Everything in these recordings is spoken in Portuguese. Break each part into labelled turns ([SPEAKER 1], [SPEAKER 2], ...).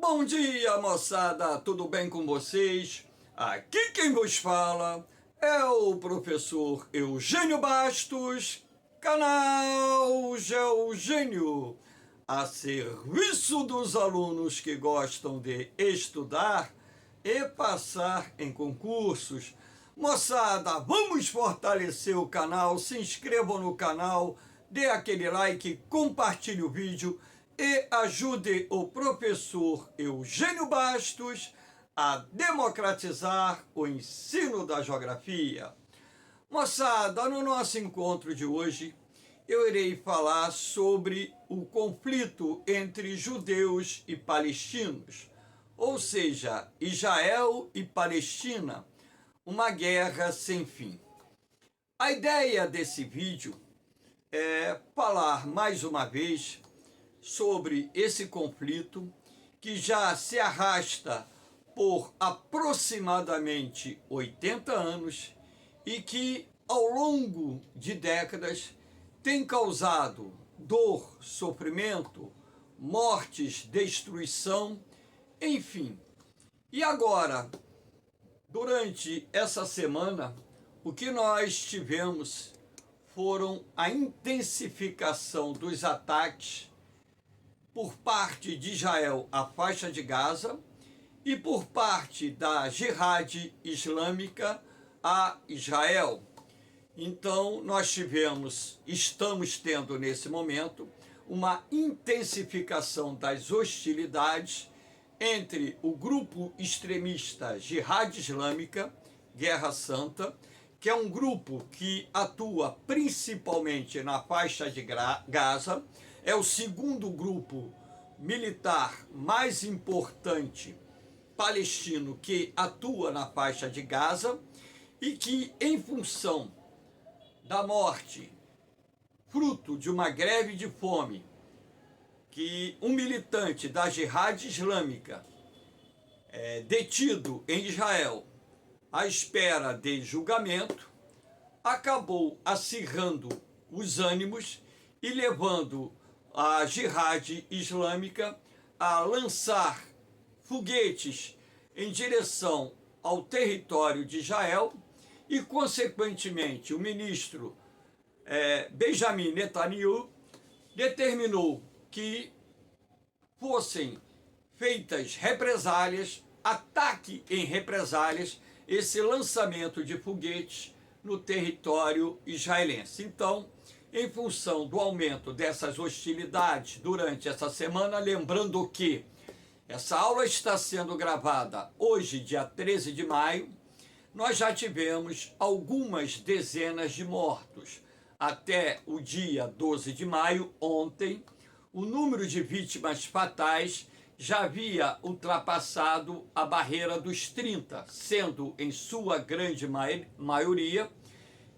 [SPEAKER 1] Bom dia, moçada, tudo bem com vocês? Aqui quem vos fala é o professor Eugênio Bastos, canal Geogênio, a serviço dos alunos que gostam de estudar e passar em concursos. Moçada, vamos fortalecer o canal, se inscrevam no canal, dê aquele like, compartilhe o vídeo e ajude o professor Eugênio Bastos a democratizar o ensino da geografia. Moçada, no nosso encontro de hoje, eu irei falar sobre o conflito entre judeus e palestinos, ou seja, Israel e Palestina, uma guerra sem fim. A ideia desse vídeo é falar mais uma vez sobre esse conflito que já se arrasta por aproximadamente 80 anos e que, ao longo de décadas, tem causado dor, sofrimento, mortes, destruição, enfim. E agora, durante essa semana, o que nós tivemos foram a intensificação dos ataques por parte de Israel à faixa de Gaza e por parte da Jihad Islâmica a Israel. Então, estamos tendo nesse momento, uma intensificação das hostilidades entre o grupo extremista Jihad Islâmica, Guerra Santa, que é um grupo que atua principalmente na faixa de Gaza, é o segundo grupo militar mais importante palestino que atua na faixa de Gaza e que, em função da morte, fruto de uma greve de fome, que um militante da Jihad Islâmica detido em Israel à espera de julgamento, acabou acirrando os ânimos e levando a Jihad Islâmica a lançar foguetes em direção ao território de Israel e, consequentemente, o ministro Benjamin Netanyahu determinou que fossem feitas represálias, ataque em represálias, esse lançamento de foguetes no território israelense. Então, em função do aumento dessas hostilidades durante essa semana, lembrando que essa aula está sendo gravada hoje, dia 13 de maio, nós já tivemos algumas dezenas de mortos. Até o dia 12 de maio, ontem, o número de vítimas fatais já havia ultrapassado a barreira dos 30, sendo, em sua grande maioria,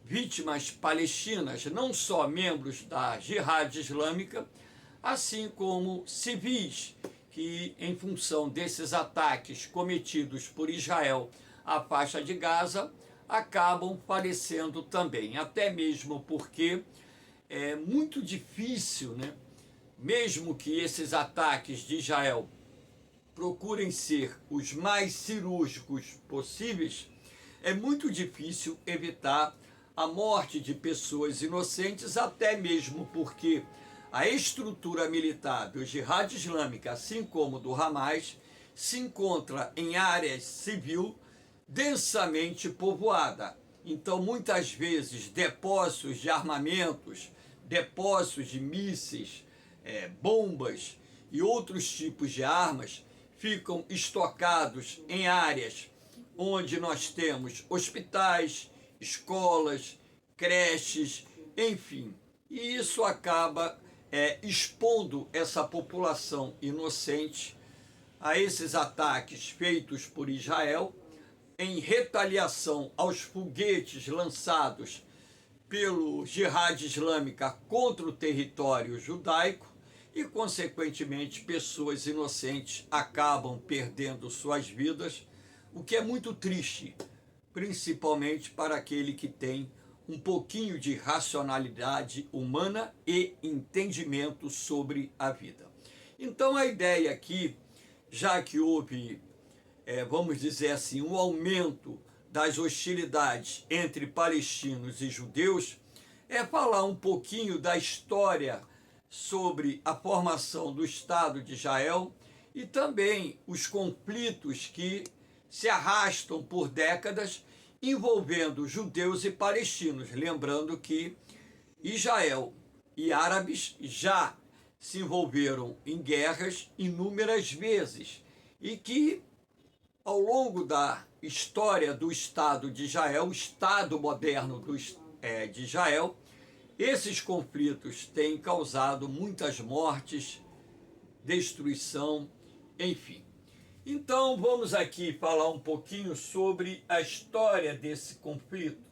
[SPEAKER 1] vítimas palestinas, não só membros da Jihad Islâmica, assim como civis que, em função desses ataques cometidos por Israel à faixa de Gaza, acabam falecendo também, até mesmo porque é muito difícil, né? Mesmo que esses ataques de Israel procurem ser os mais cirúrgicos possíveis, é muito difícil evitar a morte de pessoas inocentes, até mesmo porque a estrutura militar do Jihad Islâmica, assim como do Hamas, se encontra em áreas civil densamente povoada. Então, muitas vezes, depósitos de armamentos, depósitos de mísseis, bombas e outros tipos de armas ficam estocados em áreas onde nós temos hospitais, escolas, creches, enfim. E isso acaba expondo essa população inocente a esses ataques feitos por Israel em retaliação aos foguetes lançados pelo Jihad Islâmica contra o território judaico e, consequentemente, pessoas inocentes acabam perdendo suas vidas, o que é muito triste, principalmente para aquele que tem um pouquinho de racionalidade humana e entendimento sobre a vida. Então, a ideia aqui já que houve, vamos dizer assim, um aumento das hostilidades entre palestinos e judeus, é falar um pouquinho da história sobre a formação do Estado de Israel e também os conflitos que se arrastam por décadas envolvendo judeus e palestinos. Lembrando que Israel e árabes já se envolveram em guerras inúmeras vezes e que, ao longo da história do Estado de Israel, o Estado moderno de Israel, esses conflitos têm causado muitas mortes, destruição, enfim. Então vamos aqui falar um pouquinho sobre a história desse conflito.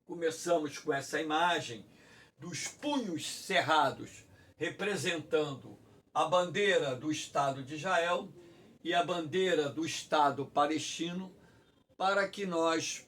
[SPEAKER 1] Começamos com essa imagem dos punhos cerrados, representando a bandeira do Estado de Israel e a bandeira do Estado palestino, para que nós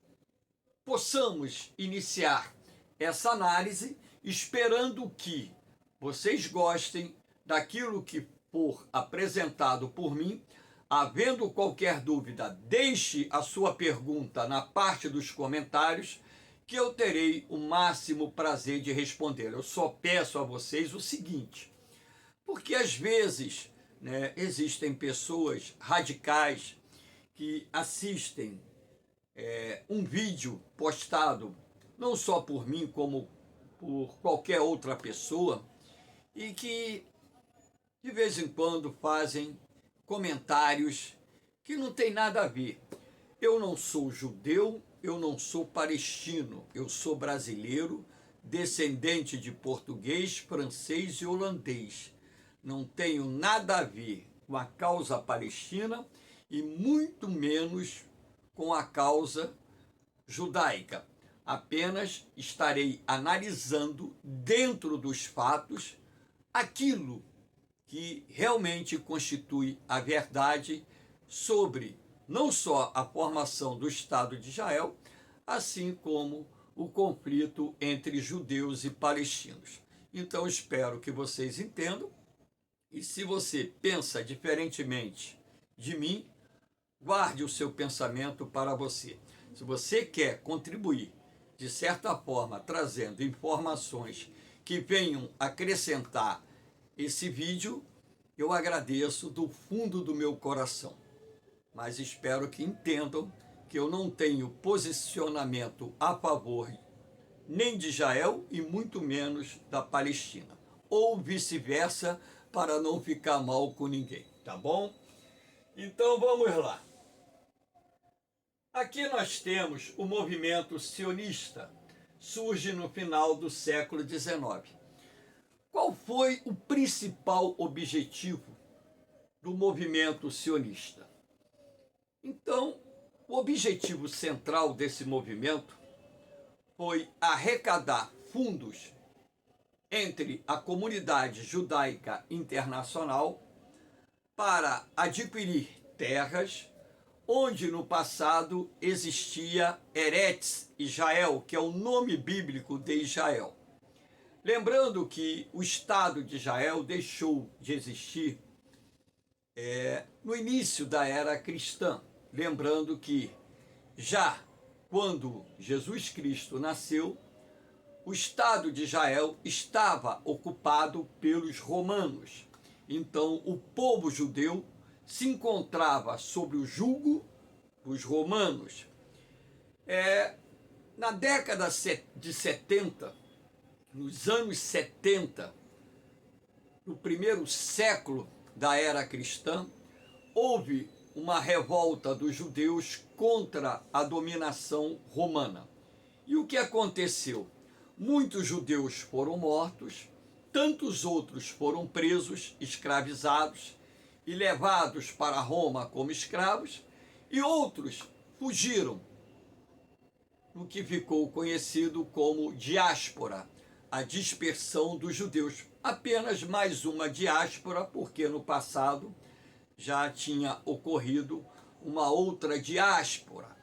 [SPEAKER 1] possamos iniciar essa análise, esperando que vocês gostem daquilo que for apresentado por mim. Havendo qualquer dúvida, deixe a sua pergunta na parte dos comentários, que eu terei o máximo prazer de responder. Eu só peço a vocês o seguinte, porque às vezes, existem pessoas radicais que assistem um vídeo postado, não só por mim, como por qualquer outra pessoa, e que de vez em quando fazem comentários que não tem nada a ver. Eu não sou judeu, eu não sou palestino, eu sou brasileiro, descendente de português, francês e holandês. Não tenho nada a ver com a causa palestina e muito menos com a causa judaica. Apenas estarei analisando, dentro dos fatos, aquilo que realmente constitui a verdade sobre não só a formação do Estado de Israel, assim como o conflito entre judeus e palestinos. Então espero que vocês entendam, e se você pensa diferentemente de mim, guarde o seu pensamento para você. Se você quer contribuir, de certa forma, trazendo informações que venham acrescentar esse vídeo, eu agradeço do fundo do meu coração. Mas espero que entendam que eu não tenho posicionamento a favor nem de Israel e muito menos da Palestina. Ou vice-versa, para não ficar mal com ninguém, tá bom? Então vamos lá. Aqui nós temos o movimento sionista, surge no final do século XIX. Qual foi o principal objetivo do movimento sionista? Então, o objetivo central desse movimento foi arrecadar fundos entre a comunidade judaica internacional para adquirir terras onde no passado existia Eretz Israel, que é o nome bíblico de Israel. Lembrando que o Estado de Israel deixou de existir no início da era cristã. Lembrando que já quando Jesus Cristo nasceu, o Estado de Israel estava ocupado pelos romanos. Então o povo judeu se encontrava sob o jugo dos romanos. Na década de 70, nos anos 70, no primeiro século da era cristã, houve uma revolta dos judeus contra a dominação romana. E o que aconteceu? Muitos judeus foram mortos, tantos outros foram presos, escravizados e levados para Roma como escravos, e outros fugiram, no que ficou conhecido como diáspora, a dispersão dos judeus. Apenas mais uma diáspora, porque no passado já tinha ocorrido uma outra diáspora.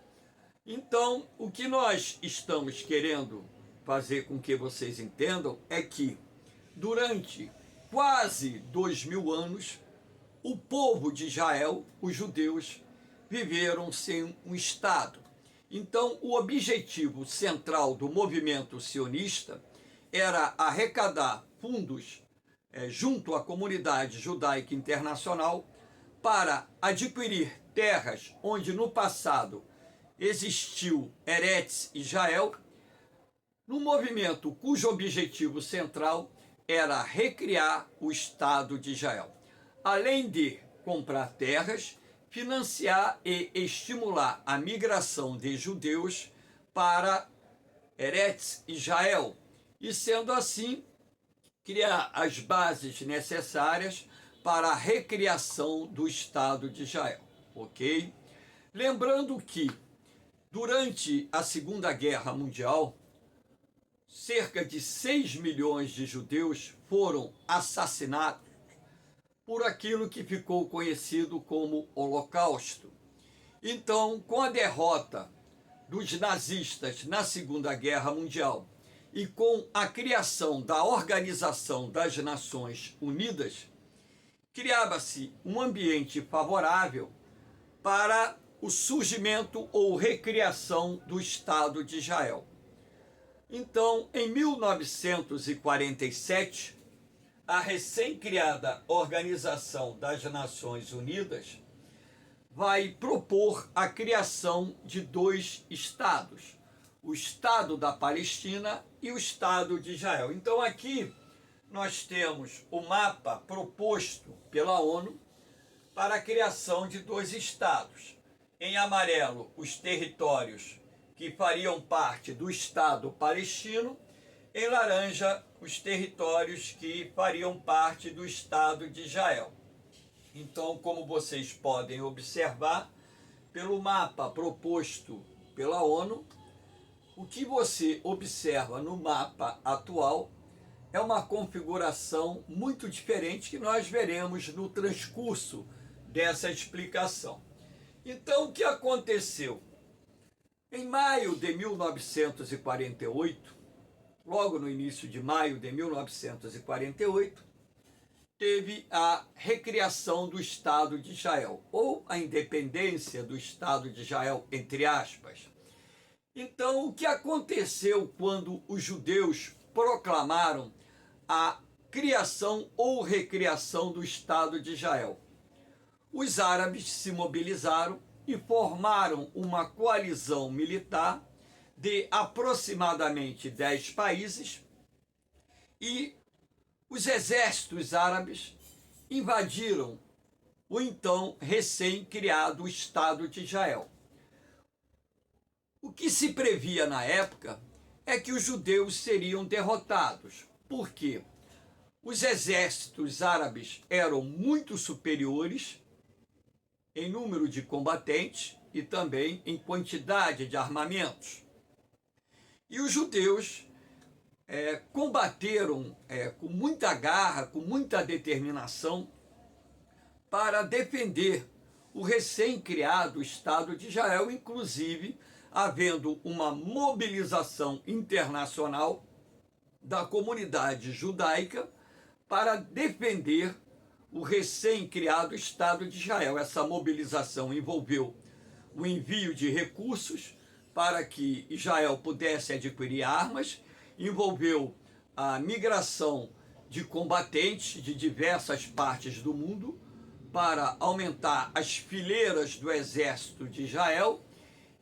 [SPEAKER 1] Então, o que nós estamos querendo fazer com que vocês entendam é que, durante quase 2000 anos, o povo de Israel, os judeus, viveram sem um Estado. Então, o objetivo central do movimento sionista era arrecadar fundos junto à comunidade judaica internacional para adquirir terras onde no passado existiu Eretz Israel, num movimento cujo objetivo central era recriar o Estado de Israel. Além de comprar terras, financiar e estimular a migração de judeus para Eretz Israel, e sendo assim, criar as bases necessárias para a recriação do Estado de Israel, ok? Lembrando que, durante a Segunda Guerra Mundial, cerca de 6 milhões de judeus foram assassinados por aquilo que ficou conhecido como Holocausto. Então, com a derrota dos nazistas na Segunda Guerra Mundial e com a criação da Organização das Nações Unidas, criava-se um ambiente favorável para o surgimento ou recriação do Estado de Israel. Então, em 1947, a recém-criada Organização das Nações Unidas vai propor a criação de 2 estados, o Estado da Palestina e o Estado de Israel. Então aqui nós temos o mapa proposto pela ONU para a criação de 2 estados. Em amarelo, os territórios que fariam parte do Estado palestino, em laranja, os territórios que fariam parte do Estado de Israel. Então, como vocês podem observar, pelo mapa proposto pela ONU, o que você observa no mapa atual é uma configuração muito diferente que nós veremos no transcurso dessa explicação. Então, o que aconteceu? Em maio de 1948, logo no início de maio de 1948, teve a recriação do Estado de Israel, ou a independência do Estado de Israel, entre aspas. Então, o que aconteceu quando os judeus proclamaram a criação ou recriação do Estado de Israel? Os árabes se mobilizaram e formaram uma coalizão militar de aproximadamente 10 países, e os exércitos árabes invadiram o então recém-criado Estado de Israel. O que se previa na época é que os judeus seriam derrotados, porque os exércitos árabes eram muito superiores em número de combatentes e também em quantidade de armamentos. E os judeus combateram com muita garra, com muita determinação, para defender o recém-criado Estado de Israel, inclusive havendo uma mobilização internacional da comunidade judaica para defender o recém-criado Estado de Israel. Essa mobilização envolveu o envio de recursos para que Israel pudesse adquirir armas, envolveu a migração de combatentes de diversas partes do mundo para aumentar as fileiras do exército de Israel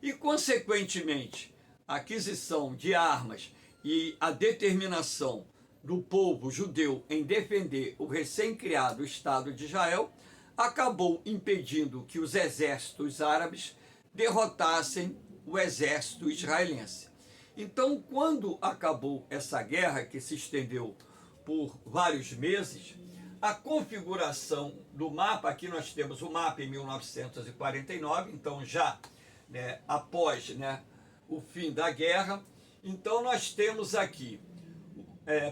[SPEAKER 1] e, consequentemente, a aquisição de armas e a determinação do povo judeu em defender o recém-criado Estado de Israel acabou impedindo que os exércitos árabes derrotassem o exército israelense. Então, quando acabou essa guerra, que se estendeu por vários meses, a configuração do mapa, aqui nós temos o mapa em 1949, então já após o fim da guerra. Então nós temos aqui,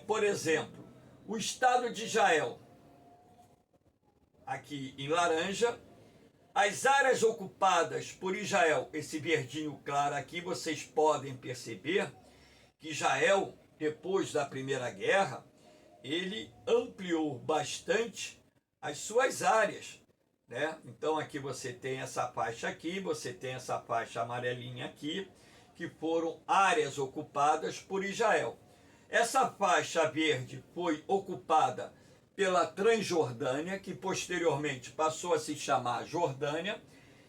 [SPEAKER 1] por exemplo, o Estado de Israel, aqui em laranja, as áreas ocupadas por Israel, esse verdinho claro aqui, vocês podem perceber que Israel, depois da Primeira Guerra, ele ampliou bastante as suas áreas. né? Então aqui você tem essa faixa aqui, você tem essa faixa amarelinha aqui, que foram áreas ocupadas por Israel. Essa faixa verde foi ocupada pela Transjordânia, que posteriormente passou a se chamar Jordânia,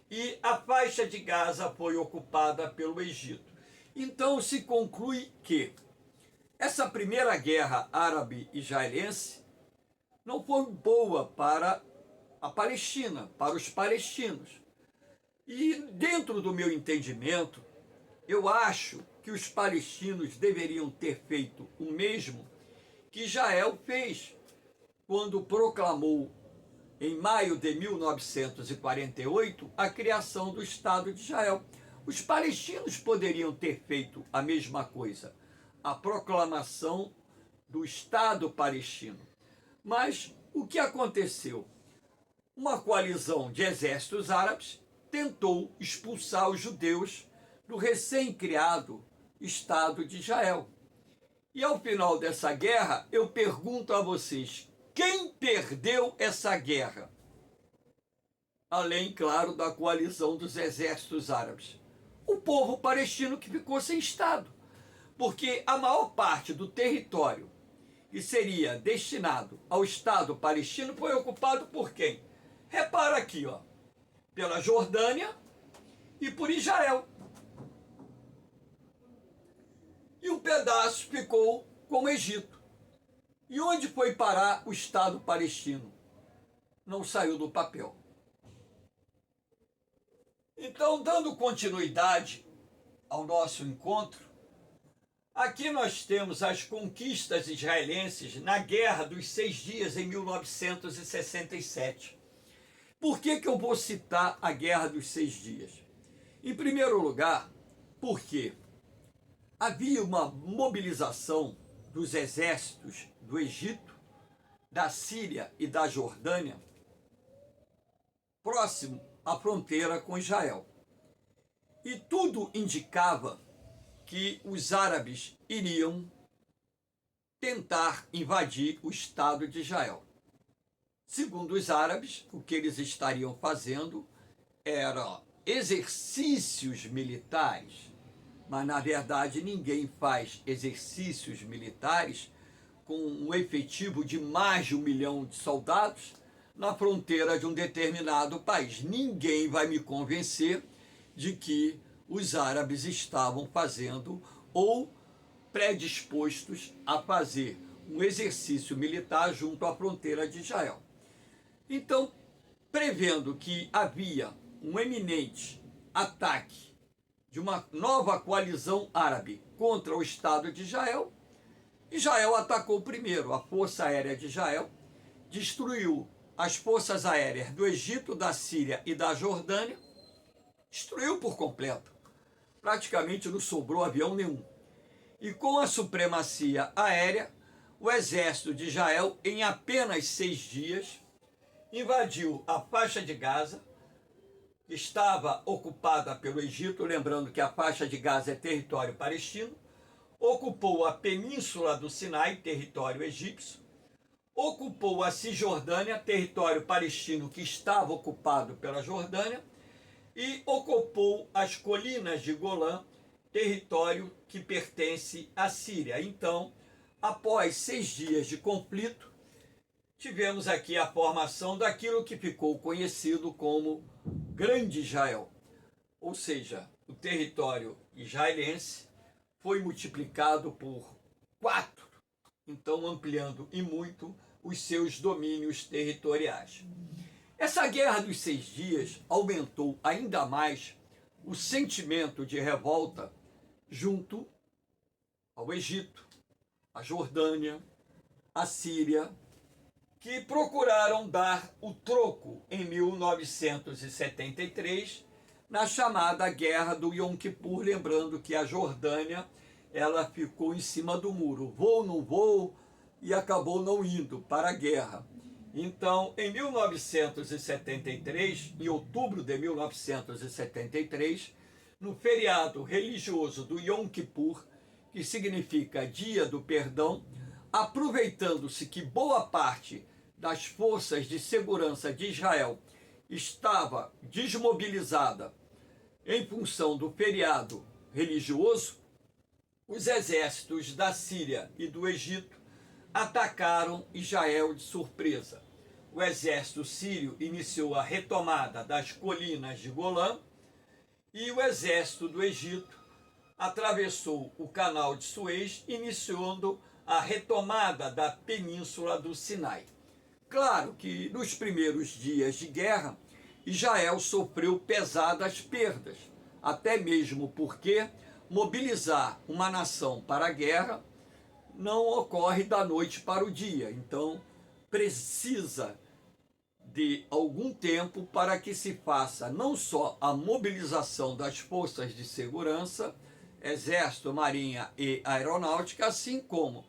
[SPEAKER 1] e a faixa de Gaza foi ocupada pelo Egito. Então se conclui que essa primeira guerra árabe-israelense não foi boa para a Palestina, para os palestinos. E dentro do meu entendimento, eu acho que os palestinos deveriam ter feito o mesmo que Israel fez quando proclamou, em maio de 1948, a criação do Estado de Israel. Os palestinos poderiam ter feito a mesma coisa, a proclamação do Estado palestino. Mas o que aconteceu? Uma coalizão de exércitos árabes tentou expulsar os judeus do recém-criado Estado de Israel. E ao final dessa guerra, eu pergunto a vocês, quem perdeu essa guerra? Além, claro, da coalizão dos exércitos árabes. O povo palestino que ficou sem Estado. Porque a maior parte do território que seria destinado ao Estado palestino foi ocupado por quem? Repara aqui, ó, pela Jordânia e por Israel. E um pedaço ficou com o Egito. E onde foi parar o Estado palestino? Não saiu do papel. Então, dando continuidade ao nosso encontro, aqui nós temos as conquistas israelenses na Guerra dos 6 Dias em 1967. Por que eu vou citar a Guerra dos 6 Dias? Em primeiro lugar, porque havia uma mobilização dos exércitos do Egito, da Síria e da Jordânia, próximo à fronteira com Israel. E tudo indicava que os árabes iriam tentar invadir o Estado de Israel. Segundo os árabes, o que eles estariam fazendo era exercícios militares, mas na verdade ninguém faz exercícios militares com um efetivo de mais de 1 milhão de soldados na fronteira de um determinado país. Ninguém vai me convencer de que os árabes estavam fazendo ou predispostos a fazer um exercício militar junto à fronteira de Israel. Então, prevendo que havia um eminente ataque de uma nova coalizão árabe contra o Estado de Israel, Israel atacou primeiro. A Força Aérea de Israel destruiu as forças aéreas do Egito, da Síria e da Jordânia, destruiu por completo. Praticamente não sobrou avião nenhum. E com a supremacia aérea, o exército de Israel, em apenas 6 dias, invadiu a faixa de Gaza, que estava ocupada pelo Egito, lembrando que a faixa de Gaza é território palestino, ocupou a península do Sinai, território egípcio, ocupou a Cisjordânia, território palestino que estava ocupado pela Jordânia, e ocupou as colinas de Golã, território que pertence à Síria. Então, após 6 dias de conflito, tivemos aqui a formação daquilo que ficou conhecido como Grande Israel. Ou seja, o território israelense foi multiplicado por 4, então ampliando e muito os seus domínios territoriais. Essa Guerra dos 6 Dias aumentou ainda mais o sentimento de revolta junto ao Egito, à Jordânia, à Síria, que procuraram dar o troco em 1973 na chamada Guerra do Yom Kippur, lembrando que a Jordânia ela ficou em cima do muro, vou, não vou, e acabou não indo para a guerra. Então, em 1973, em outubro de 1973, no feriado religioso do Yom Kippur, que significa Dia do Perdão, aproveitando-se que boa parte das forças de segurança de Israel estava desmobilizada em função do feriado religioso, os exércitos da Síria e do Egito atacaram Israel de surpresa. O exército sírio iniciou a retomada das colinas de Golã e o exército do Egito atravessou o canal de Suez, iniciando a retomada da península do Sinai. Claro que nos primeiros dias de guerra, Israel sofreu pesadas perdas, até mesmo porque mobilizar uma nação para a guerra não ocorre da noite para o dia. Então, precisa de algum tempo para que se faça não só a mobilização das forças de segurança, Exército, Marinha e Aeronáutica, assim como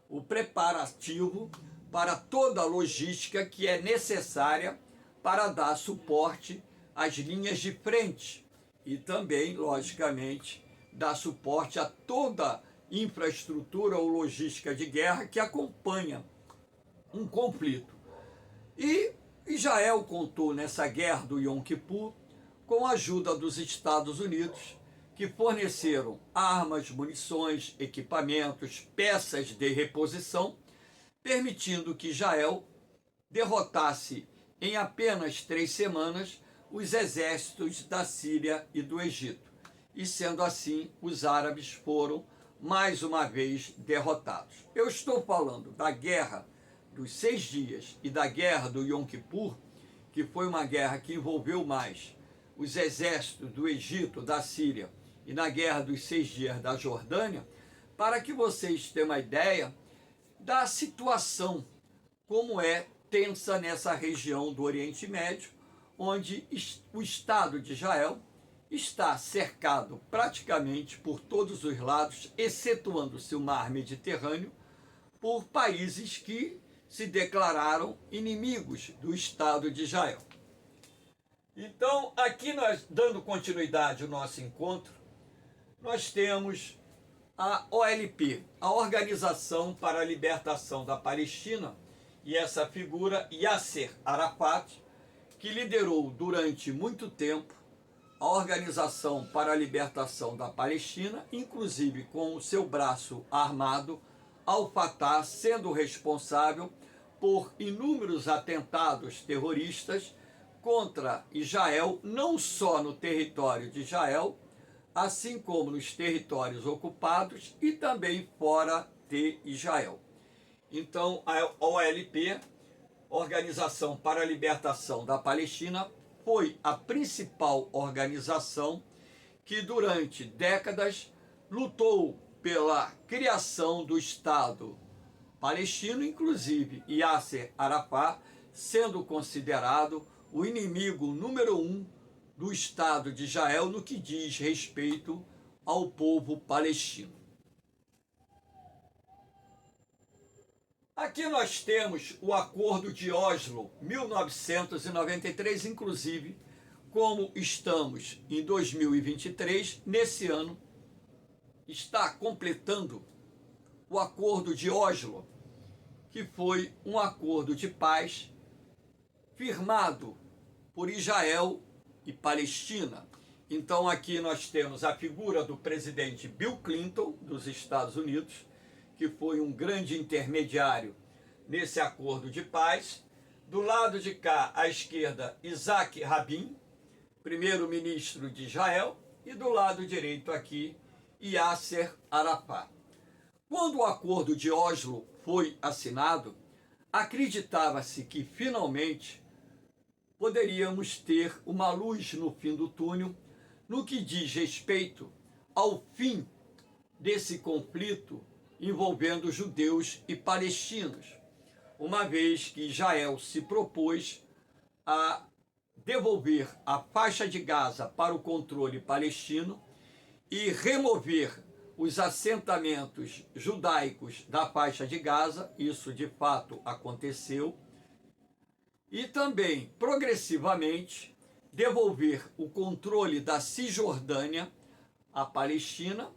[SPEAKER 1] o preparativo para toda a logística que é necessária para dar suporte às linhas de frente e também, logicamente, dar suporte a toda infraestrutura ou logística de guerra que acompanha um conflito. E Israel contou nessa guerra do Yom Kippur com a ajuda dos Estados Unidos, que forneceram armas, munições, equipamentos, peças de reposição, permitindo que Israel derrotasse em apenas 3 semanas os exércitos da Síria e do Egito. E sendo assim, os árabes foram mais uma vez derrotados. Eu estou falando da guerra dos 6 dias e da guerra do Yom Kippur, que foi uma guerra que envolveu mais os exércitos do Egito, da Síria e na guerra dos 6 dias da Jordânia, para que vocês tenham uma ideia da situação, como é tensa nessa região do Oriente Médio, onde o Estado de Israel está cercado praticamente por todos os lados, excetuando-se o mar Mediterrâneo, por países que se declararam inimigos do Estado de Israel. Então, aqui nós, dando continuidade ao nosso encontro, nós temos a OLP, a Organização para a Libertação da Palestina, e essa figura, Yasser Arafat, que liderou durante muito tempo a Organização para a Libertação da Palestina, inclusive com o seu braço armado, Al-Fatah, sendo responsável por inúmeros atentados terroristas contra Israel, não só no território de Israel, assim como nos territórios ocupados e também fora de Israel. Então, a OLP, Organização para a Libertação da Palestina, foi a principal organização que durante décadas lutou pela criação do Estado palestino, inclusive Yasser Arafat sendo considerado o inimigo número 1 do Estado de Israel no que diz respeito ao povo palestino. Aqui nós temos o Acordo de Oslo, 1993, inclusive, como estamos em 2023, nesse ano, está completando o Acordo de Oslo, que foi um acordo de paz firmado por Israel e Palestina. Então aqui nós temos a figura do presidente Bill Clinton, dos Estados Unidos, que foi um grande intermediário nesse acordo de paz. Do lado de cá, à esquerda, Isaac Rabin, primeiro-ministro de Israel, e do lado direito aqui, Yasser Arafat. Quando o acordo de Oslo foi assinado, acreditava-se que finalmente poderíamos ter uma luz no fim do túnel no que diz respeito ao fim desse conflito envolvendo judeus e palestinos, uma vez que Israel se propôs a devolver a faixa de Gaza para o controle palestino e remover os assentamentos judaicos da faixa de Gaza, isso de fato aconteceu, e também, progressivamente, devolver o controle da Cisjordânia à Palestina,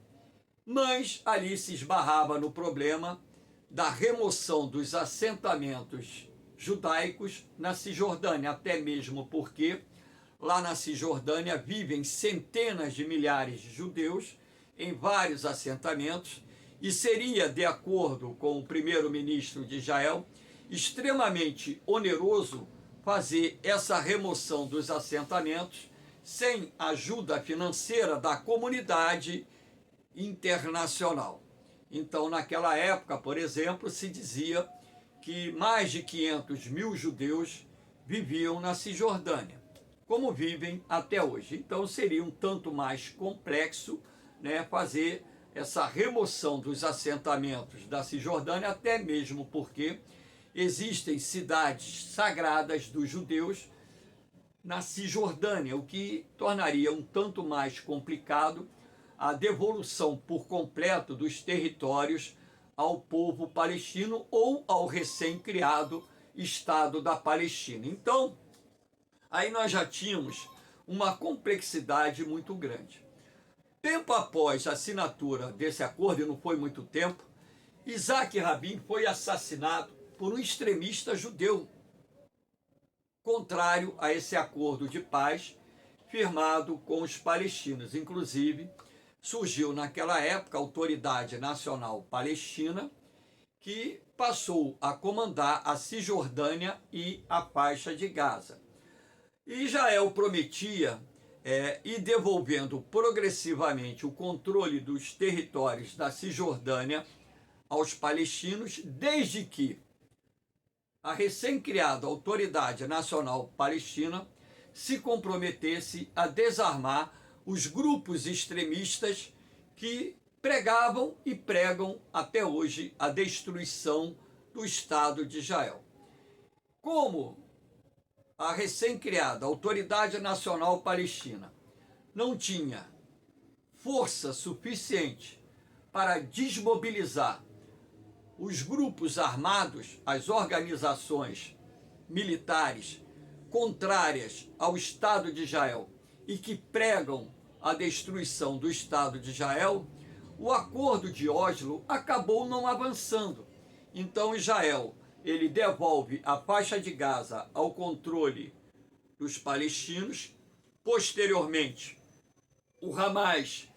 [SPEAKER 1] mas ali se esbarrava no problema da remoção dos assentamentos judaicos na Cisjordânia, até mesmo porque lá na Cisjordânia vivem centenas de milhares de judeus em vários assentamentos e seria, de acordo com o primeiro-ministro de Israel, extremamente oneroso fazer essa remoção dos assentamentos sem ajuda financeira da comunidade internacional. Então, naquela época, por exemplo, se dizia que mais de 500 mil judeus viviam na Cisjordânia, como vivem até hoje. Então, seria um tanto mais complexo, né, fazer essa remoção dos assentamentos da Cisjordânia, até mesmo porque existem cidades sagradas dos judeus na Cisjordânia, o que tornaria um tanto mais complicado a devolução por completo dos territórios ao povo palestino ou ao recém-criado Estado da Palestina. Então, aí nós já tínhamos uma complexidade muito grande. Tempo após a assinatura desse acordo, e não foi muito tempo, Isaac Rabin foi assassinado por um extremista judeu, contrário a esse acordo de paz firmado com os palestinos. Inclusive, surgiu naquela época a Autoridade Nacional Palestina, que passou a comandar a Cisjordânia e a faixa de Gaza. E Israel prometia ir devolvendo progressivamente o controle dos territórios da Cisjordânia aos palestinos, desde que a recém-criada Autoridade Nacional Palestina se comprometesse a desarmar os grupos extremistas que pregavam e pregam até hoje a destruição do Estado de Israel. Como a recém-criada Autoridade Nacional Palestina não tinha força suficiente para desmobilizar os grupos armados, as organizações militares contrárias ao Estado de Israel e que pregam a destruição do Estado de Israel, o acordo de Oslo acabou não avançando. Então Israel, ele devolve a faixa de Gaza ao controle dos palestinos. Posteriormente, o Hamas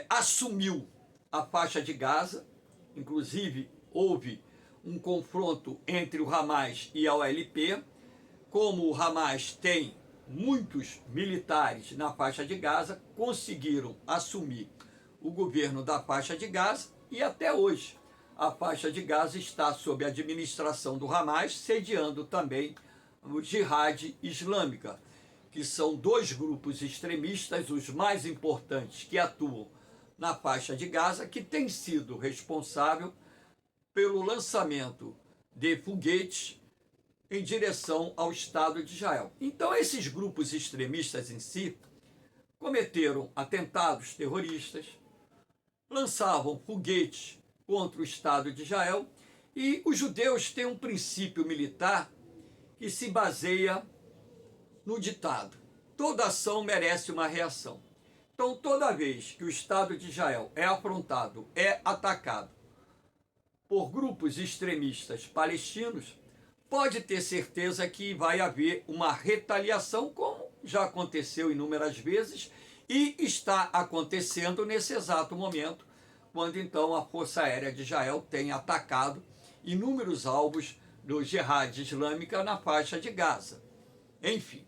[SPEAKER 1] assumiu a faixa de Gaza. Inclusive, houve um confronto entre o Hamas e a OLP. Como o Hamas tem muitos militares na faixa de Gaza, conseguiram assumir o governo da faixa de Gaza e até hoje a faixa de Gaza está sob a administração do Hamas, sediando também o Jihad Islâmica, que são dois grupos extremistas, os mais importantes que atuam na faixa de Gaza, que tem sido responsável pelo lançamento de foguetes em direção ao Estado de Israel. Então, esses grupos extremistas em si cometeram atentados terroristas, lançavam foguetes contra o Estado de Israel, e os judeus têm um princípio militar que se baseia no ditado: toda ação merece uma reação. Então, toda vez que o Estado de Israel é afrontado, é atacado por grupos extremistas palestinos, pode ter certeza que vai haver uma retaliação, como já aconteceu inúmeras vezes e está acontecendo nesse exato momento, quando então a Força Aérea de Israel tem atacado inúmeros alvos do Jihad Islâmica na faixa de Gaza. Enfim.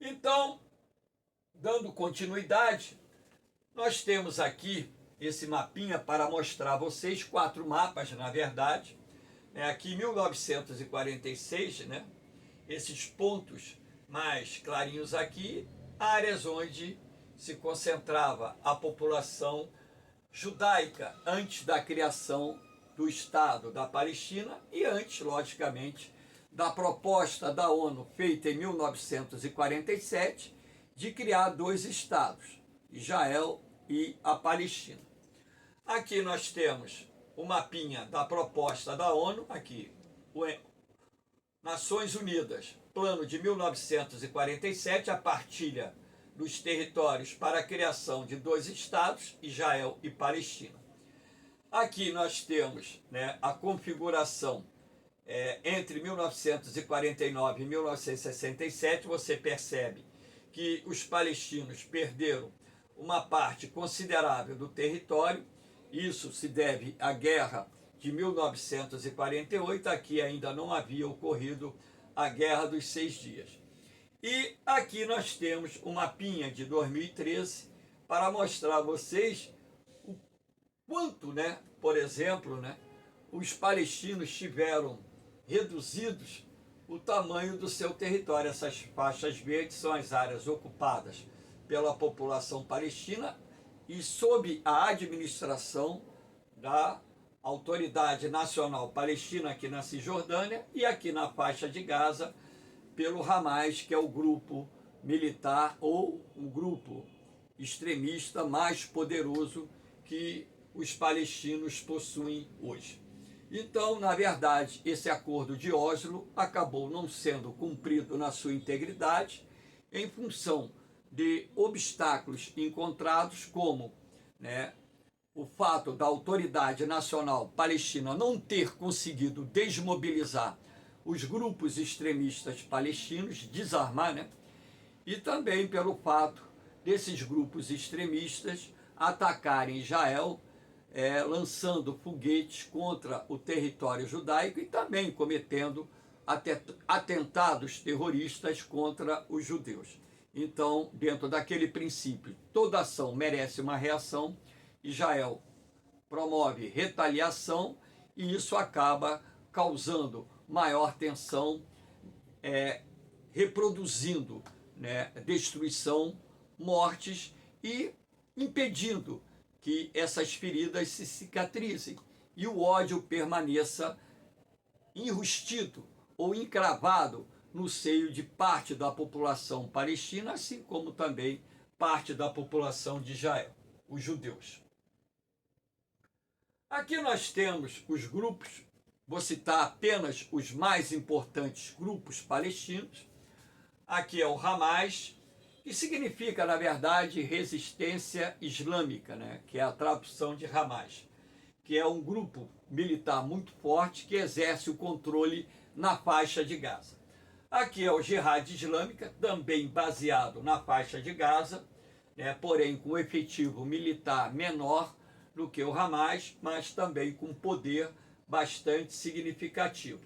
[SPEAKER 1] Então, dando continuidade, nós temos aqui esse mapinha para mostrar a vocês, 4 mapas, na verdade. Aqui em 1946, né, esses pontos mais clarinhos aqui, áreas onde se concentrava a população judaica antes da criação do Estado da Palestina e antes, logicamente, da proposta da ONU feita em 1947 de criar 2 estados, Israel e a Palestina. Aqui nós temos o mapinha da proposta da ONU, aqui, Nações Unidas, plano de 1947, a partilha dos territórios para a criação de 2 estados, Israel e Palestina. Aqui nós temos, né, a configuração entre 1949 e 1967, você percebe que os palestinos perderam uma parte considerável do território. Isso se deve à guerra de 1948, aqui ainda não havia ocorrido a Guerra dos 6 Dias. E aqui nós temos um mapinha de 2013 para mostrar a vocês o quanto, por exemplo, os palestinos tiveram reduzidos o tamanho do seu território. Essas faixas verdes são as áreas ocupadas pela população palestina e sob a administração da Autoridade Nacional Palestina aqui na Cisjordânia e aqui na faixa de Gaza pelo Hamas, que é o grupo militar ou o grupo extremista mais poderoso que os palestinos possuem hoje. Então, na verdade, esse acordo de Oslo acabou não sendo cumprido na sua integridade em função de obstáculos encontrados, como o fato da Autoridade Nacional Palestina não ter conseguido desmobilizar os grupos extremistas palestinos, desarmar, e também pelo fato desses grupos extremistas atacarem Israel, lançando foguetes contra o território judaico e também cometendo atentados terroristas contra os judeus. Então, dentro daquele princípio, toda ação merece uma reação. Israel promove retaliação e isso acaba causando maior tensão, reproduzindo destruição, mortes e impedindo que essas feridas se cicatrizem e o ódio permaneça enrustido ou encravado no seio de parte da população palestina, assim como também parte da população de Israel, os judeus. Aqui nós temos os grupos, vou citar apenas os mais importantes grupos palestinos. Aqui é o Hamas, que significa, na verdade, resistência islâmica, que é a tradução de Hamas, que é um grupo militar muito forte que exerce o controle na faixa de Gaza. Aqui é o Jihad Islâmica, também baseado na faixa de Gaza, porém com efetivo militar menor do que o Hamas, mas também com poder bastante significativo.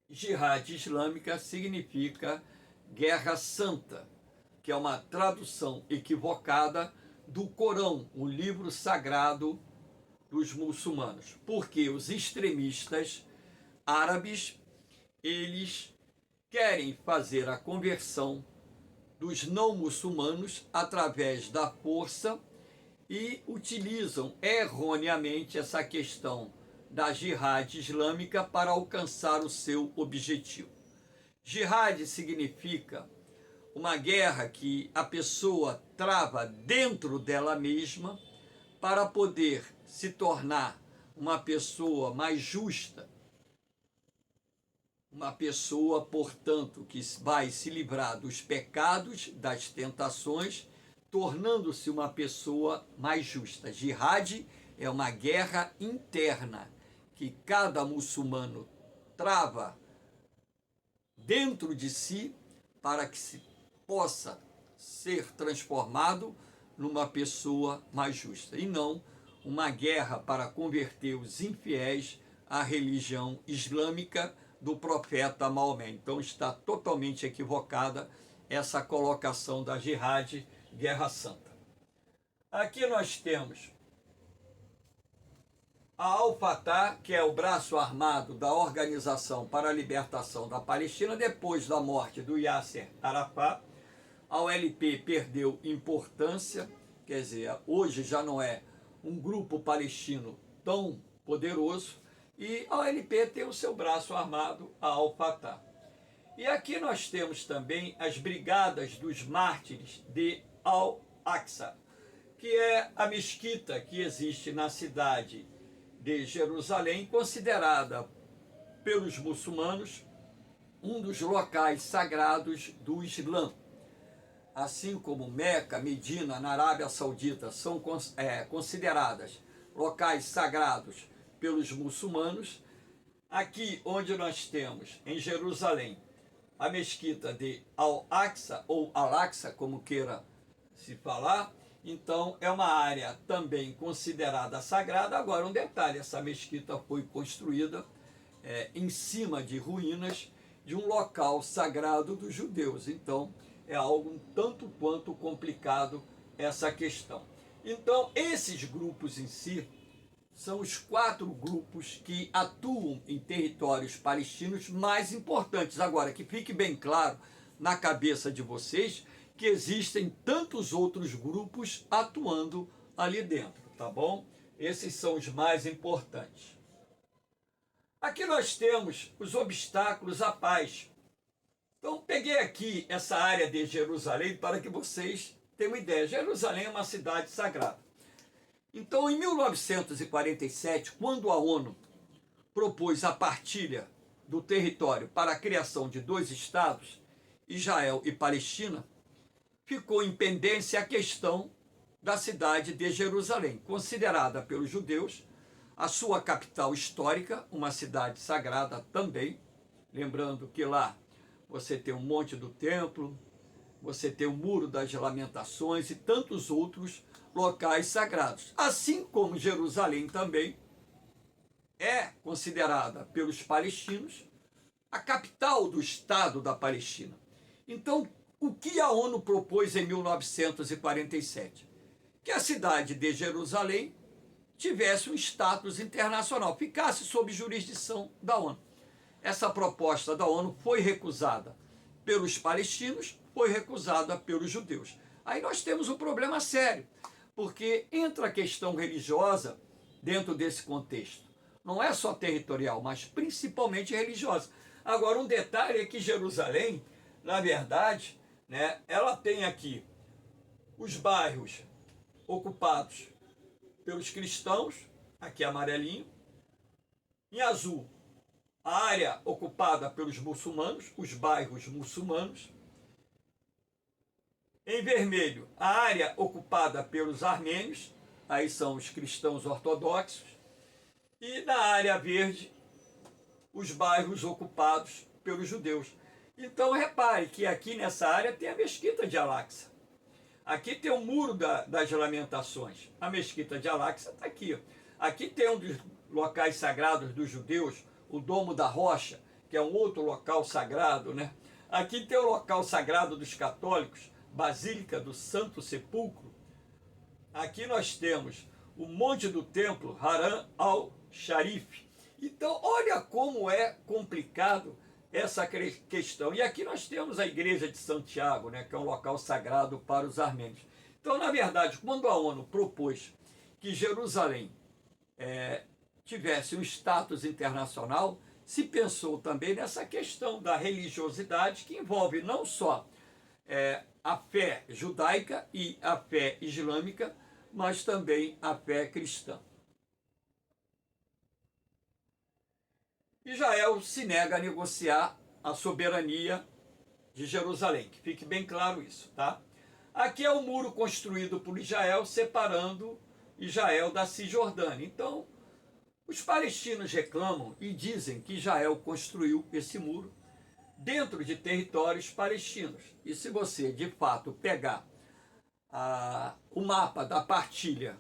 [SPEAKER 1] Jihad Islâmica significa Guerra Santa, que é uma tradução equivocada do Corão, o livro sagrado dos muçulmanos, porque os extremistas árabes, eles querem fazer a conversão dos não muçulmanos através da força e utilizam erroneamente essa questão da jihad islâmica para alcançar o seu objetivo. Jihad significa uma guerra que a pessoa trava dentro dela mesma para poder se tornar uma pessoa mais justa, uma pessoa, portanto, que vai se livrar dos pecados, das tentações, tornando-se uma pessoa mais justa. Jihad é uma guerra interna que cada muçulmano trava dentro de si para que se possa ser transformado numa pessoa mais justa, e não uma guerra para converter os infiéis à religião islâmica do profeta Maomé. Então está totalmente equivocada essa colocação da Jihad, Guerra Santa. Aqui nós temos a Al-Fatah, que é o braço armado da Organização para a Libertação da Palestina, depois da morte do Yasser Arafat. A OLP perdeu importância, quer dizer, hoje já não é um grupo palestino tão poderoso, e a OLP tem o seu braço armado, a Al-Fatah. E aqui nós temos também as Brigadas dos Mártires de Al-Aqsa, que é a mesquita que existe na cidade de Jerusalém, considerada pelos muçulmanos um dos locais sagrados do Islã. Assim como Meca, Medina, na Arábia Saudita, são consideradas locais sagrados pelos muçulmanos, Aqui onde nós temos, em Jerusalém, a mesquita de Al-Aqsa, ou Al-Aqsa, como queira se falar, então é uma área também considerada sagrada. Agora um detalhe, essa mesquita foi construída em cima de ruínas de um local sagrado dos judeus, então é algo um tanto quanto complicado essa questão. Então esses grupos em si são os 4 grupos que atuam em territórios palestinos mais importantes. Agora, que fique bem claro na cabeça de vocês que existem tantos outros grupos atuando ali dentro, tá bom? Esses são os mais importantes. Aqui nós temos os obstáculos à paz. Então, peguei aqui essa área de Jerusalém para que vocês tenham uma ideia. Jerusalém é uma cidade sagrada. Então, em 1947, quando a ONU propôs a partilha do território para a criação de 2 estados, Israel e Palestina, ficou em pendência a questão da cidade de Jerusalém, considerada pelos judeus a sua capital histórica, uma cidade sagrada também. Lembrando que lá você tem o Monte do Templo, você tem o Muro das Lamentações e tantos outros locais sagrados. Assim como Jerusalém também é considerada pelos palestinos a capital do Estado da Palestina. Então, o que a ONU propôs em 1947? Que a cidade de Jerusalém tivesse um status internacional, ficasse sob jurisdição da ONU. Essa proposta da ONU foi recusada pelos palestinos, foi recusada pelos judeus. Aí nós temos um problema sério, porque entra a questão religiosa dentro desse contexto. Não é só territorial, mas principalmente religiosa. Agora, um detalhe é que Jerusalém, na verdade, né, ela tem aqui os bairros ocupados pelos cristãos, aqui amarelinho, em azul, a área ocupada pelos muçulmanos, os bairros muçulmanos, em vermelho, a área ocupada pelos armênios, aí são os cristãos ortodoxos, e na área verde, os bairros ocupados pelos judeus. Então repare que aqui nessa área tem a mesquita de Al-Aqsa. Aqui tem o Muro das Lamentações. A mesquita de Al-Aqsa está aqui. Aqui tem um dos locais sagrados dos judeus, o Domo da Rocha, que é um outro local sagrado, né? Aqui tem o local sagrado dos católicos, Basílica do Santo Sepulcro. Aqui nós temos o Monte do Templo, Haram al-Sharif. Então, olha como é complicado essa questão. E aqui nós temos a Igreja de Santiago, né, que é um local sagrado para os armênios. Então, na verdade, quando a ONU propôs que Jerusalém tivesse um status internacional, se pensou também nessa questão da religiosidade, que envolve não só a fé judaica e a fé islâmica, mas também a fé cristã. Israel se nega a negociar a soberania de Jerusalém, que fique bem claro isso, tá? Aqui é o muro construído por Israel, separando Israel da Cisjordânia. Então, os palestinos reclamam e dizem que Israel construiu esse muro dentro de territórios palestinos. E se você, de fato, pegar o mapa da partilha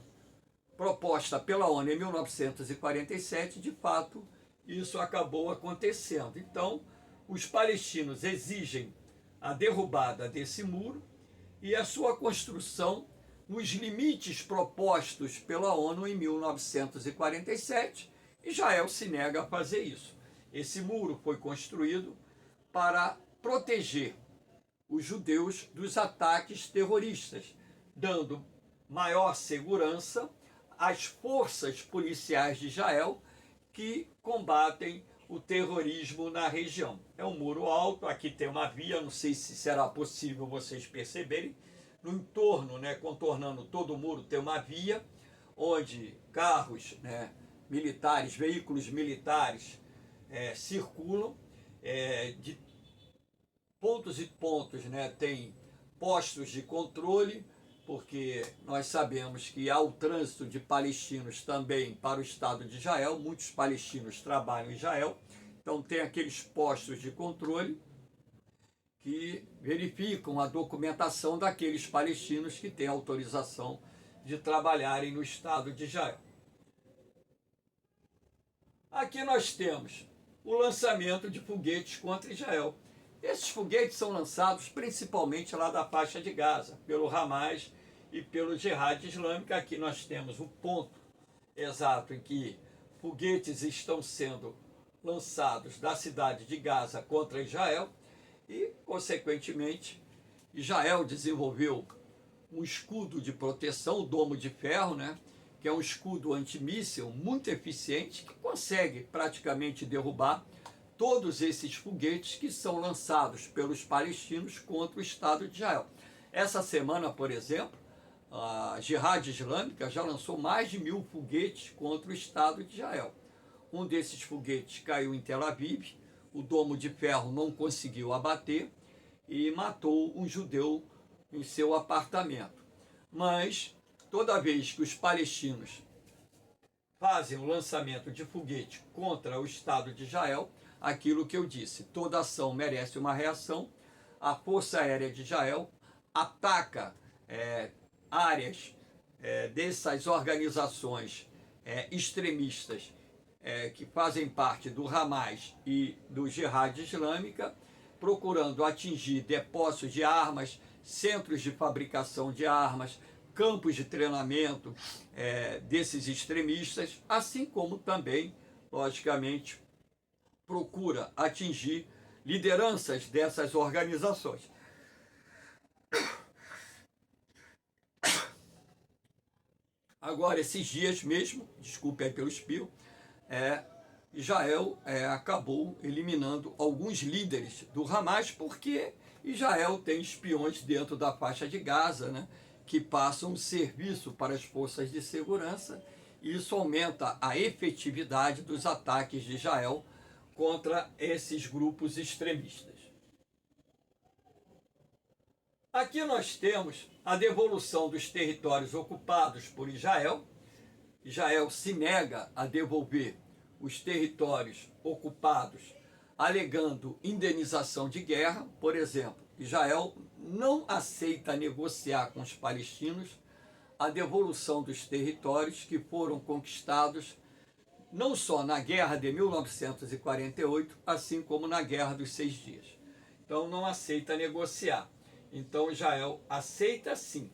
[SPEAKER 1] proposta pela ONU em 1947, de fato, isso acabou acontecendo. Então, os palestinos exigem a derrubada desse muro e a sua construção nos limites propostos pela ONU em 1947. Israel se nega a fazer isso. Esse muro foi construído para proteger os judeus dos ataques terroristas, dando maior segurança às forças policiais de Israel que combatem o terrorismo na região. É um muro alto, aqui tem uma via, não sei se será possível vocês perceberem, no entorno, né, contornando todo o muro, tem uma via onde carros, né, militares, veículos militares circulam, de pontos e pontos, né, tem postos de controle, porque nós sabemos que há o trânsito de palestinos também para o Estado de Israel, muitos palestinos trabalham em Israel, então tem aqueles postos de controle que verificam a documentação daqueles palestinos que têm autorização de trabalharem no Estado de Israel. Aqui nós temos o lançamento de foguetes contra Israel. Esses foguetes são lançados principalmente lá da faixa de Gaza, pelo Hamas e pelo Jihad Islâmico. Aqui nós temos o ponto exato em que foguetes estão sendo lançados da cidade de Gaza contra Israel e, consequentemente, Israel desenvolveu um escudo de proteção, o domo de ferro, né? Que é um escudo antimíssil muito eficiente, que consegue praticamente derrubar todos esses foguetes que são lançados pelos palestinos contra o Estado de Israel. Essa semana, por exemplo, a Jihad Islâmica já lançou mais de 1.000 foguetes contra o Estado de Israel. Um desses foguetes caiu em Tel Aviv, o domo de ferro não conseguiu abater e matou um judeu em seu apartamento. Mas toda vez que os palestinos fazem o lançamento de foguete contra o Estado de Israel, aquilo que eu disse, toda ação merece uma reação. A Força Aérea de Israel ataca áreas dessas organizações extremistas que fazem parte do Hamas e do Jihad Islâmica, procurando atingir depósitos de armas, centros de fabricação de armas, campos de treinamento desses extremistas, assim como também, logicamente, procura atingir lideranças dessas organizações. Agora, esses dias mesmo, desculpe aí pelo espirro, Israel acabou eliminando alguns líderes do Hamas, porque Israel tem espiões dentro da faixa de Gaza, né, que passam serviço para as forças de segurança, e isso aumenta a efetividade dos ataques de Israel contra esses grupos extremistas. Aqui nós temos a devolução dos territórios ocupados por Israel. Israel se nega a devolver os territórios ocupados, alegando indenização de guerra. Por exemplo, Israel não aceita negociar com os palestinos a devolução dos territórios que foram conquistados não só na Guerra de 1948, assim como na Guerra dos 6 Dias. Então não aceita negociar. Então Israel aceita sim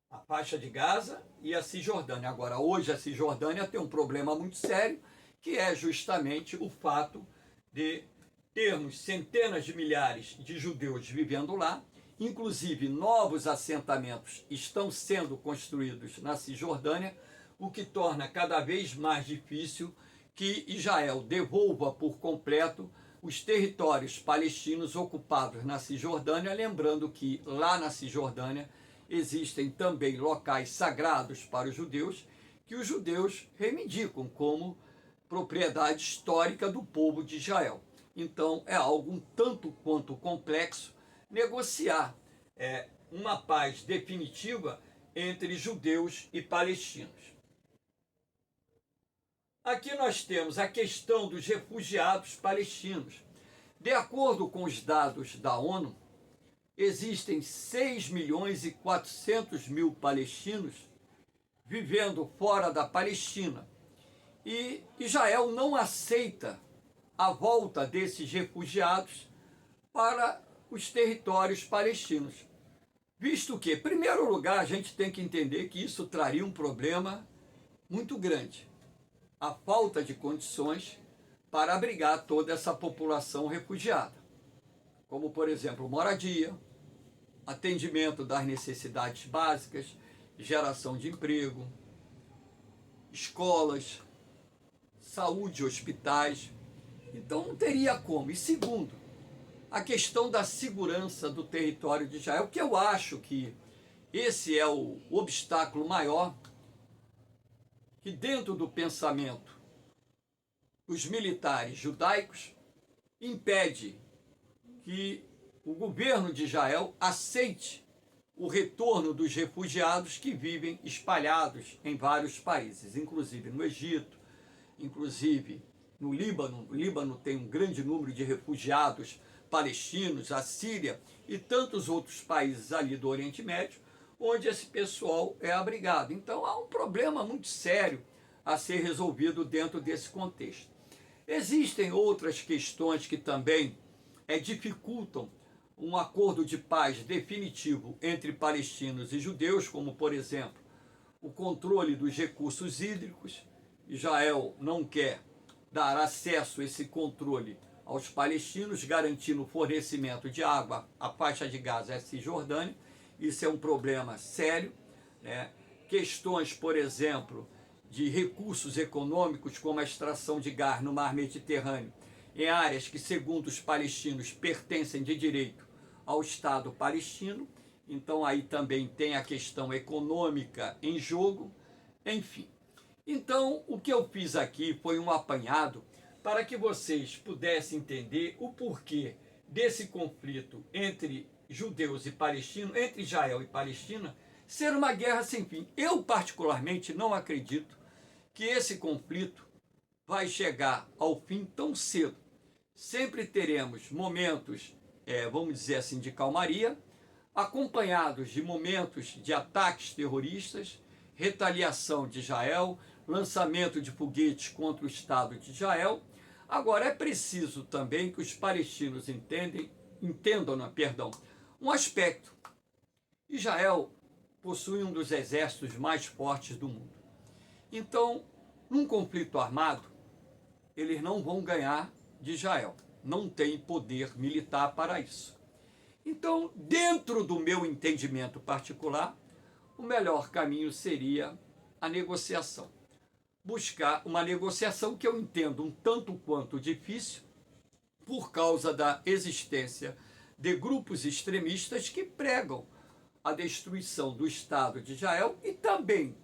[SPEAKER 1] a faixa de Gaza e a Cisjordânia. Agora, hoje a Cisjordânia tem um problema muito sério, que é justamente o fato de termos centenas de milhares de judeus vivendo lá, inclusive novos assentamentos estão sendo construídos na Cisjordânia, o que torna cada vez mais difícil que Israel devolva por completo os territórios palestinos ocupados na Cisjordânia, lembrando que lá na Cisjordânia existem também locais sagrados para os judeus, que os judeus reivindicam como propriedade histórica do povo de Israel. Então é algo um tanto quanto complexo negociar uma paz definitiva entre judeus e palestinos. Aqui nós temos a questão dos refugiados palestinos. De acordo com os dados da ONU, existem 6.400.000 palestinos vivendo fora da Palestina. E Israel não aceita a volta desses refugiados para os territórios palestinos. Visto que, em primeiro lugar, a gente tem que entender que isso traria um problema muito grande. A falta de condições para abrigar toda essa população refugiada. Como, por exemplo, moradia, atendimento das necessidades básicas, geração de emprego, escolas, saúde, hospitais. Então não teria como. E segundo, a questão da segurança do território de Israel, que eu acho que esse é o obstáculo maior que dentro do pensamento os militares judaicos impede que o governo de Israel aceite o retorno dos refugiados que vivem espalhados em vários países, inclusive no Egito, inclusive no Líbano. O Líbano tem um grande número de refugiados palestinos, a Síria e tantos outros países ali do Oriente Médio, onde esse pessoal é abrigado. Então há um problema muito sério a ser resolvido dentro desse contexto. Existem outras questões que também dificultam um acordo de paz definitivo entre palestinos e judeus, como, por exemplo, o controle dos recursos hídricos. Israel não quer dar acesso a esse controle aos palestinos, garantindo o fornecimento de água à faixa de Gaza e à Cisjordânia. Isso é um problema sério, né? Questões, por exemplo, de recursos econômicos, como a extração de gás no mar Mediterrâneo, em áreas que, segundo os palestinos, pertencem de direito ao Estado palestino. Então aí também tem a questão econômica em jogo, enfim. Então o que eu fiz aqui foi um apanhado para que vocês pudessem entender o porquê desse conflito entre judeus e palestinos, entre Israel e Palestina, ser uma guerra sem fim. Eu particularmente não acredito que esse conflito vai chegar ao fim tão cedo. Sempre teremos momentos, vamos dizer assim, de calmaria, acompanhados de momentos de ataques terroristas, retaliação de Israel, lançamento de foguetes contra o Estado de Israel. Agora, é preciso também que os palestinos entendam, um aspecto. Israel possui um dos exércitos mais fortes do mundo. Então, num conflito armado, eles não vão ganhar de Israel. Não tem poder militar para isso. Então, dentro do meu entendimento particular, o melhor caminho seria a negociação. Buscar uma negociação que eu entendo um tanto quanto difícil, por causa da existência de grupos extremistas que pregam a destruição do Estado de Israel e também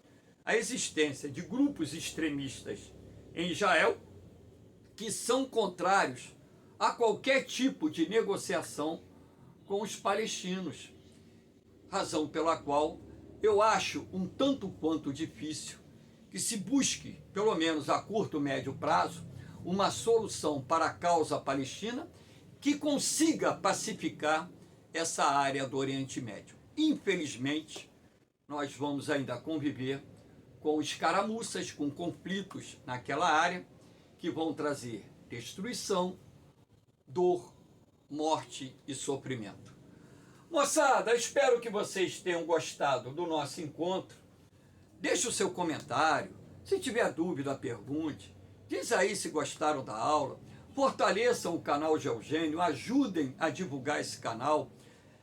[SPEAKER 1] a existência de grupos extremistas em Israel que são contrários a qualquer tipo de negociação com os palestinos. Razão pela qual eu acho um tanto quanto difícil que se busque, pelo menos a curto, médio prazo, uma solução para a causa palestina que consiga pacificar essa área do Oriente Médio. Infelizmente, nós vamos ainda conviver com escaramuças, com conflitos naquela área que vão trazer destruição, dor, morte e sofrimento. Moçada, espero que vocês tenham gostado do nosso encontro. Deixe o seu comentário. Se tiver dúvida, pergunte. Diz aí se gostaram da aula. Fortaleçam o canal Geogênio, ajudem a divulgar esse canal.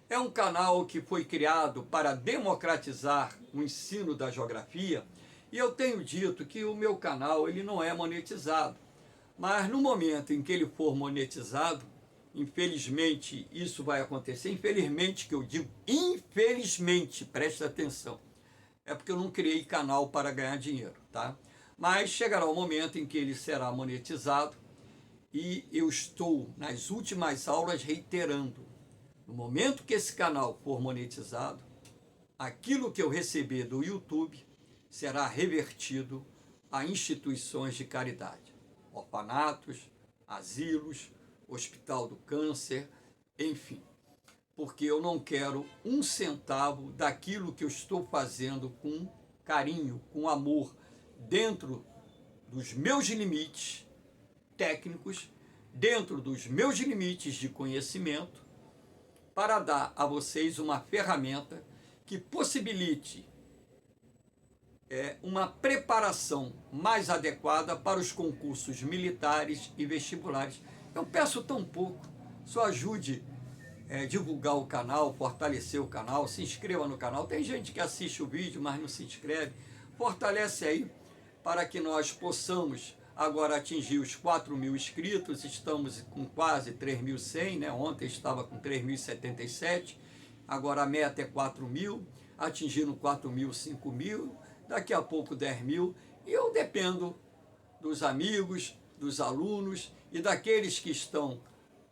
[SPEAKER 1] É um canal que foi criado para democratizar o ensino da geografia. E eu tenho dito que o meu canal ele não é monetizado. Mas no momento em que ele for monetizado, infelizmente isso vai acontecer. Infelizmente que eu digo, infelizmente, preste atenção. É porque eu não criei canal para ganhar dinheiro, tá? Mas chegará o momento em que ele será monetizado e eu estou nas últimas aulas reiterando. No momento que esse canal for monetizado, aquilo que eu receber do YouTube será revertido a instituições de caridade, orfanatos, asilos, Hospital do Câncer, enfim. Porque eu não quero um centavo daquilo que eu estou fazendo com carinho, com amor, dentro dos meus limites técnicos, dentro dos meus limites de conhecimento, para dar a vocês uma ferramenta que possibilite uma preparação mais adequada para os concursos militares e vestibulares. Eu peço tão pouco, só ajude divulgar o canal, fortalecer o canal, se inscreva no canal. Tem gente que assiste o vídeo, mas não se inscreve. Fortalece aí para que nós possamos agora atingir os 4.000 inscritos. Estamos com quase 3.100, né? Ontem estava com 3.077. Agora a meta é 4.000, atingindo 4.000, 5.000, daqui a pouco 10.000. E eu dependo dos amigos, dos alunos e daqueles que estão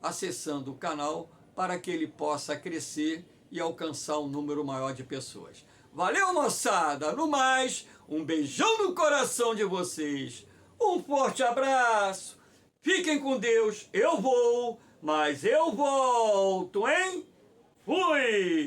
[SPEAKER 1] acessando o canal para que ele possa crescer e alcançar um número maior de pessoas. Valeu, moçada! No mais, um beijão no coração de vocês. Um forte abraço. Fiquem com Deus. Eu vou, mas eu volto, hein? Fui!